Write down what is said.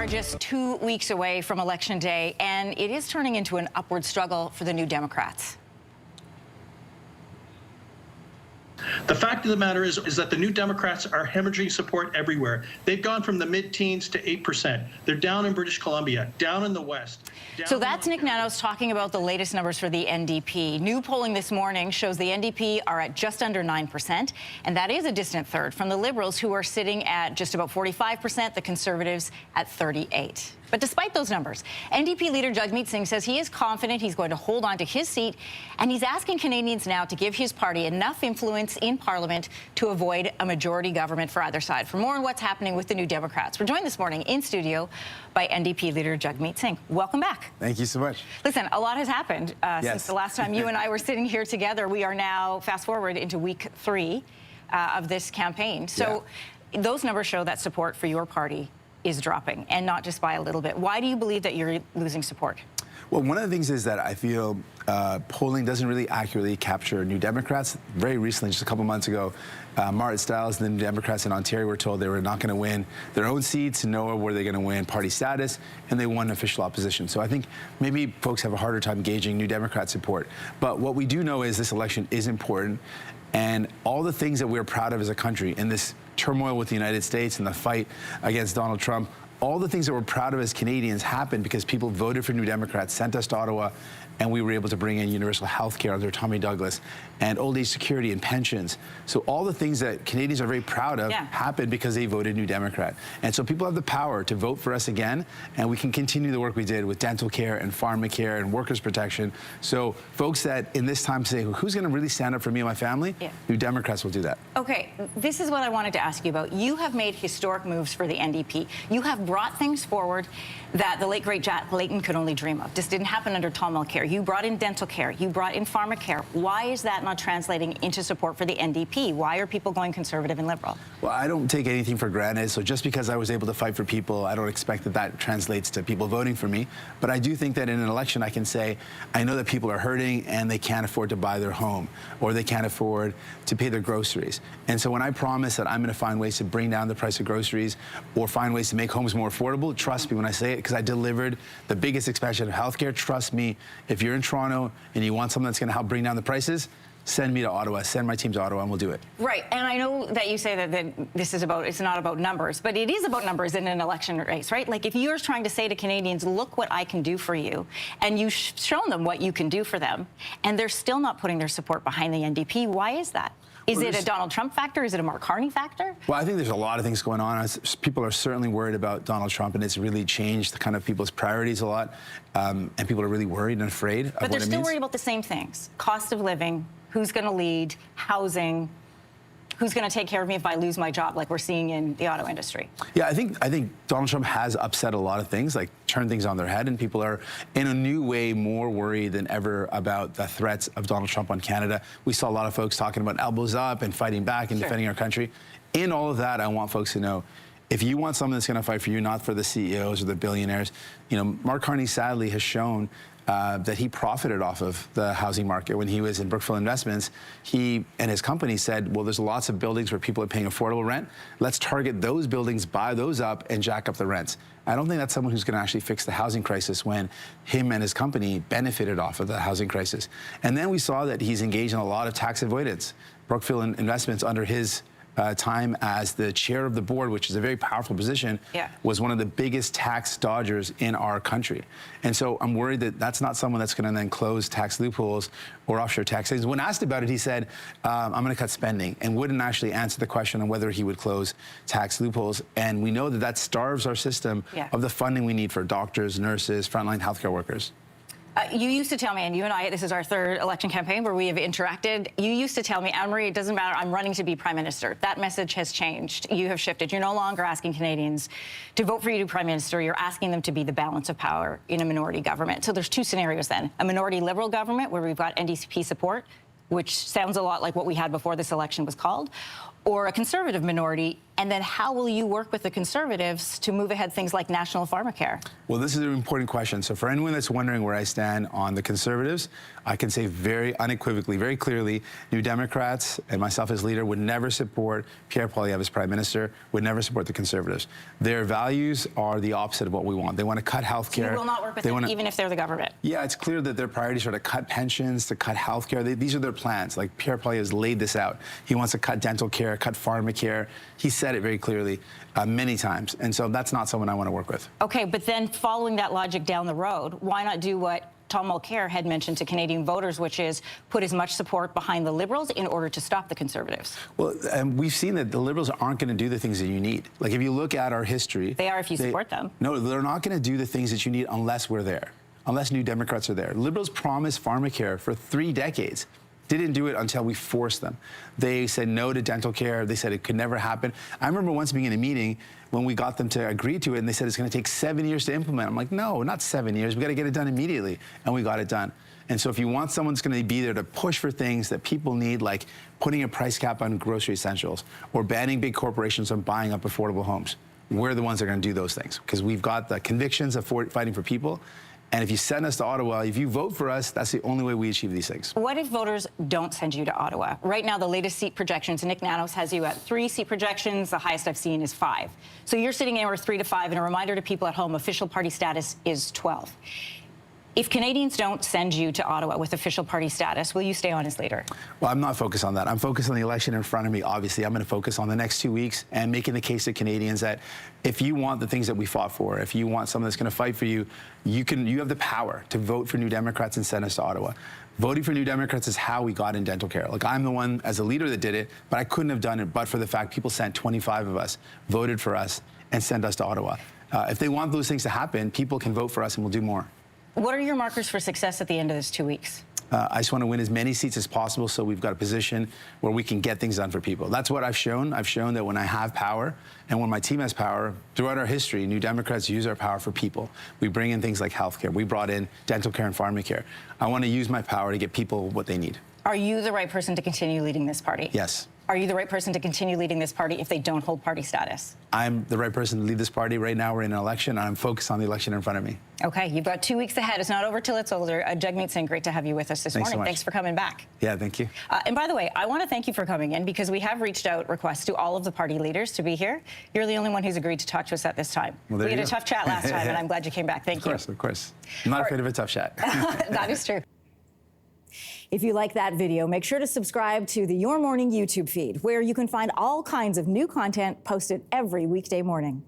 are just 2 weeks away from Election Day, and it is turning into an upward struggle for the New Democrats. The fact of the matter is that the New Democrats are hemorrhaging support everywhere. They've gone from the mid-teens to 8%. They're down in British Columbia, down in the West. So that's Nick Nanos talking about the latest numbers for the NDP. New polling this morning shows the NDP are at just under 9%, and that is a distant third from the Liberals, who are sitting at just about 45%, the Conservatives at 38%. But despite those numbers, NDP leader Jagmeet Singh says he is confident he's going to hold on to his seat, and he's asking Canadians now to give his party enough influence in Parliament to avoid a majority government for either side. For more on what's happening with the New Democrats, we're joined this morning in studio by NDP leader Jagmeet Singh. Welcome back. Thank you so much. Listen, a lot has happened since the last time you and I were sitting here together. We are now fast forward into week 3 of this campaign. So those numbers show that support for your party is dropping, and not just by a little bit. Why do you believe that you're losing support? Well, one of the things is that I feel polling doesn't really accurately capture New Democrats. Very recently, just a couple months ago, Margaret Stiles and the New Democrats in Ontario were told they were not going to win their own seats, nor were they going to win party status, and they won official opposition. So I think maybe folks have a harder time gauging New Democrat support. But what we do know is this election is important, and all the things that we're proud of as a country in this turmoil with the United States and the fight against Donald Trump, all the things that we're proud of as Canadians happened because people voted for New Democrats, sent us to Ottawa, and we were able to bring in universal health care under Tommy Douglas and old age security and pensions. So all the things that Canadians are very proud of happened because they voted New Democrat. And so people have the power to vote for us again, and we can continue the work we did with dental care and pharmacare and workers' protection. So folks that in this time say, who's going to really stand up for me and my family? New Democrats will do that. Okay, this is what I wanted to ask you about. You have made historic moves for the NDP. You have brought things forward that the late, great Jack Layton could only dream of. This didn't happen under Tom Mulcair. You brought in dental care. You brought in pharmacare. Why is that not translating into support for the NDP? Why are people going Conservative and Liberal? Well, I don't take anything for granted. So just because I was able to fight for people, I don't expect that that translates to people voting for me. But I do think that in an election, I can say, I know that people are hurting and they can't afford to buy their home, or they can't afford to pay their groceries. And so when I promise that I'm going to find ways to bring down the price of groceries or find ways to make homes more affordable, trust me when I say it, because I delivered the biggest expansion of healthcare. Trust me, if you're in Toronto and you want something that's going to help bring down the prices, send me to Ottawa, send my team to Ottawa, and we'll do it. Right, and I know that you say that this is about, it's not about numbers, but it is about numbers in an election race, right? Like if you're trying to say to Canadians, look what I can do for you, and you've shown them what you can do for them, and they're still not putting their support behind the NDP, why is that? Is it a Donald Trump factor? Is it a Mark Carney factor? Well, I think there's a lot of things going on. People are certainly worried about Donald Trump, and it's really changed the kind of people's priorities a lot. And people are really worried and afraid of what it means. But they're still worried about the same things. Cost of living, who's going to lead, housing, who's going to take care of me if I lose my job, like we're seeing in the auto industry. Yeah, I think Donald Trump has upset a lot of things, like turned things on their head, and people are in a new way more worried than ever about the threats of Donald Trump on Canada. We saw a lot of folks talking about elbows up and fighting back and defending our country. In all of that, I want folks to know, if you want someone that's going to fight for you, not for the CEOs or the billionaires, you know, Mark Carney sadly has shown that he profited off of the housing market. When he was in Brookfield Investments, he and his company said, well, there's lots of buildings where people are paying affordable rent. Let's target those buildings, buy those up, and jack up the rents. I don't think that's someone who's going to actually fix the housing crisis when him and his company benefited off of the housing crisis. And then we saw that he's engaged in a lot of tax avoidance. Brookfield Investments, under his time as the chair of the board, which is a very powerful position, was one of the biggest tax dodgers in our country. And so I'm worried that that's not someone that's going to then close tax loopholes or offshore tax savings. When asked about it, he said, I'm going to cut spending, and wouldn't actually answer the question on whether he would close tax loopholes. And we know that that starves our system of the funding we need for doctors, nurses, frontline healthcare workers. You used to tell me, and you and I, this is our third election campaign where we have interacted. You used to tell me, Anne-Marie, it doesn't matter, I'm running to be Prime Minister. That message has changed. You have shifted. You're no longer asking Canadians to vote for you to be Prime Minister. You're asking them to be the balance of power in a minority government. So there's two scenarios then. A minority Liberal government where we've got NDP support, which sounds a lot like what we had before this election was called, or a Conservative minority And then how will you work with the Conservatives to move ahead things like national pharmacare? Well, this is an important question. So for anyone that's wondering where I stand on the Conservatives, I can say very unequivocally, very clearly, New Democrats and myself as leader would never support Pierre Poilievre as Prime Minister, would never support the Conservatives. Their values are the opposite of what we want. They want to cut health care. So you will not work with them, even if they're the government? Yeah, it's clear that their priorities are to cut pensions, to cut health care. These are their plans. Like Pierre Poilievre has laid this out. He wants to cut dental care, cut pharmacare. He said it very clearly many times. And so that's not someone I want to work with. Okay, but then following that logic down the road, why not do what Tom Mulcair had mentioned to Canadian voters, which is put as much support behind the Liberals in order to stop the Conservatives? Well, we've seen that the Liberals aren't going to do the things that you need. Like, if you look at our history... They are if you support them. No, they're not going to do the things that you need unless we're there, unless New Democrats are there. Liberals promised pharmacare for 3 decades. Didn't do it until we forced them. They said no to dental care. They said it could never happen. I remember once being in a meeting when we got them to agree to it, and they said it's going to take 7 years to implement. I'm like, no, not 7 years. We got to get it done immediately, and we got it done. And so if you want someone that's going to be there to push for things that people need, like putting a price cap on grocery essentials or banning big corporations from buying up affordable homes, we're the ones that are going to do those things, because we've got the convictions of fighting for people. And if you send us to Ottawa, if you vote for us, that's the only way we achieve these things. What if voters don't send you to Ottawa? Right now, the latest seat projections, Nick Nanos has you at 3 seat projections. The highest I've seen is 5. So you're sitting anywhere 3 to 5. And a reminder to people at home, official party status is 12. If Canadians don't send you to Ottawa with official party status, will you stay on as leader? Well, I'm not focused on that. I'm focused on the election in front of me. Obviously, I'm going to focus on the next 2 weeks and making the case to Canadians that if you want the things that we fought for, if you want someone that's going to fight for you, you have the power to vote for New Democrats and send us to Ottawa. Voting for New Democrats is how we got in dental care. Like, I'm the one as a leader that did it, but I couldn't have done it but for the fact people sent 25 of us, voted for us, and sent us to Ottawa. If they want those things to happen, people can vote for us and we'll do more. What are your markers for success at the end of this 2 weeks? I just want to win as many seats as possible so we've got a position where we can get things done for people. That's what I've shown. I've shown that when I have power and when my team has power, throughout our history, New Democrats use our power for people. We bring in things like healthcare. We brought in dental care and pharmacare. I want to use my power to get people what they need. Are you the right person to continue leading this party? Yes. Are you the right person to continue leading this party if they don't hold party status? I'm the right person to lead this party. Right now, we're in an election, and I'm focused on the election in front of me. Okay, you've got 2 weeks ahead. It's not over till it's over. Jagmeet Singh, great to have you with us this morning. So much. Thanks for coming back. Yeah, thank you. And by the way, I want to thank you for coming in, because we have reached out requests to all of the party leaders to be here. You're the only one who's agreed to talk to us at this time. Well, we had a tough chat last time, and I'm glad you came back. Thank you. Of course. I'm not afraid of a tough chat. That is true. If you like that video, make sure to subscribe to the Your Morning YouTube feed, where you can find all kinds of new content posted every weekday morning.